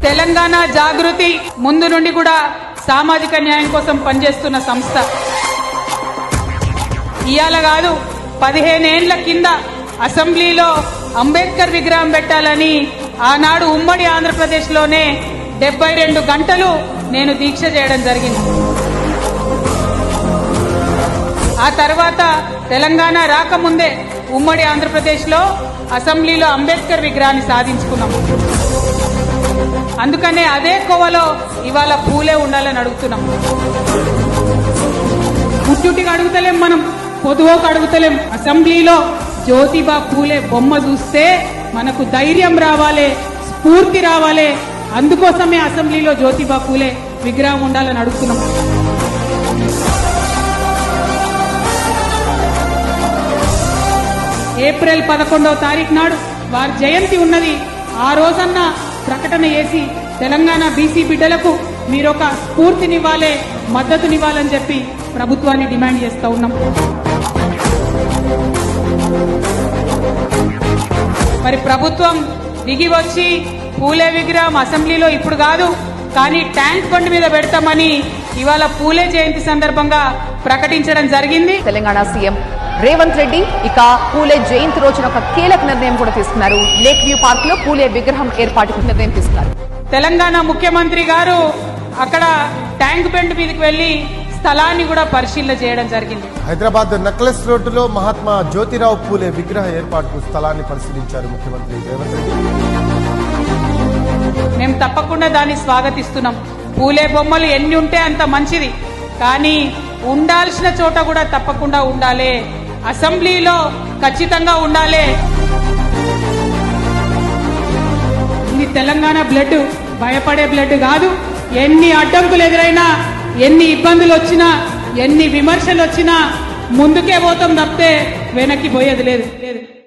తెలంగాణ జాగృతి ముందు నుండి కూడా సామాజిక న్యాయం కోసం పనిచేస్తున్న సంస్థ. ఇయాల కాదు 15 ఏళ్ల కింద అసెంబ్లీలో అంబేద్కర్ విగ్రహం పెట్టాలని ఆనాడు ఉమ్మడి ఆంధ్రప్రదేశ్లోనే 72 గంటలు నేను దీక్ష చేయడం జరిగింది. ఆ తర్వాత తెలంగాణ రాకముందే ఉమ్మడి ఆంధ్రప్రదేశ్లో అసెంబ్లీలో అంబేద్కర్ విగ్రహాన్ని సాధించుకున్నాము. అందుకనే అదే కోవలో ఇవాళ పూలే ఉండాలని అడుగుతున్నాం. ముట్టుటిగా అడుగుతలేం, మనం పొదువుకు అడుగుతలేం. అసెంబ్లీలో జ్యోతిబా పూలే బొమ్మ చూస్తే మనకు ధైర్యం రావాలి, స్ఫూర్తి రావాలి. అందుకోసమే అసెంబ్లీలో జ్యోతిబా పూలే విగ్రహం ఉండాలని అడుగుతున్నాం. ఏప్రిల్ 11వ తారీఖు నాడు వారి జయంతి ఉన్నది. ఆ రోజన్న ప్రకటన చేసి తెలంగాణ బీసీ బిడ్డలకు మీరొక స్ఫూర్తినివ్వాలి, మద్దతునివ్వాలని చెప్పి ప్రభుత్వాన్ని డిమాండ్ చేస్తూ ఉన్నాం. మరి ప్రభుత్వం దిగి వచ్చి పూలే విగ్రహం అసెంబ్లీలో ఇప్పుడు కాదు కానీ ట్యాంక్ బండ్ మీద పెడతామని ఇవాళ పూలే జయంతి సందర్భంగా ప్రకటించడం జరిగింది. తెలంగాణ సీఎం రేవంత్ రెడ్డి ఇక పూలే జయంతి రోజున ఒక కీలక నిర్ణయం కూడా తీసుకున్నారు. లేక్ వ్యూ పార్క్ లో పూలే విగ్రహం ఏర్పాటుకు నిర్ణయం తీసుకున్నారు. తెలంగాణ ముఖ్యమంత్రి గారు అక్కడ ట్యాంక్ బండ్ మీదకి వెళ్లి స్థలాన్ని కూడా పరిశీలన చేయడం జరిగింది. హైదరాబాద్ నక్లెస్ రోడ్డులో మహాత్మా జ్యోతిరావు పూలే విగ్రహ ఏర్పాటుకు స్థలాన్ని పరిశీలించారు ముఖ్యమంత్రి రేవంత్ రెడ్డి. మేము తప్పకుండా దాన్ని స్వాగతిస్తున్నాం. పూలే బొమ్మలు ఎన్ని ఉంటే అంత మంచిది, కానీ ఉండాల్సిన చోట కూడా తప్పకుండా ఉండాలి. అసెంబ్లీలో ఖచ్చితంగా ఉండాలి. ఇది తెలంగాణ బ్లడ్ భయపడే బ్లడ్ కాదు. ఎన్ని అడ్డంకులు ఎదురైనా, ఎన్ని ఇబ్బందులు వచ్చినా, ఎన్ని విమర్శలు వచ్చినా ముందుకే పోతాం తప్పితే వెనక్కి పోయేది లేదు.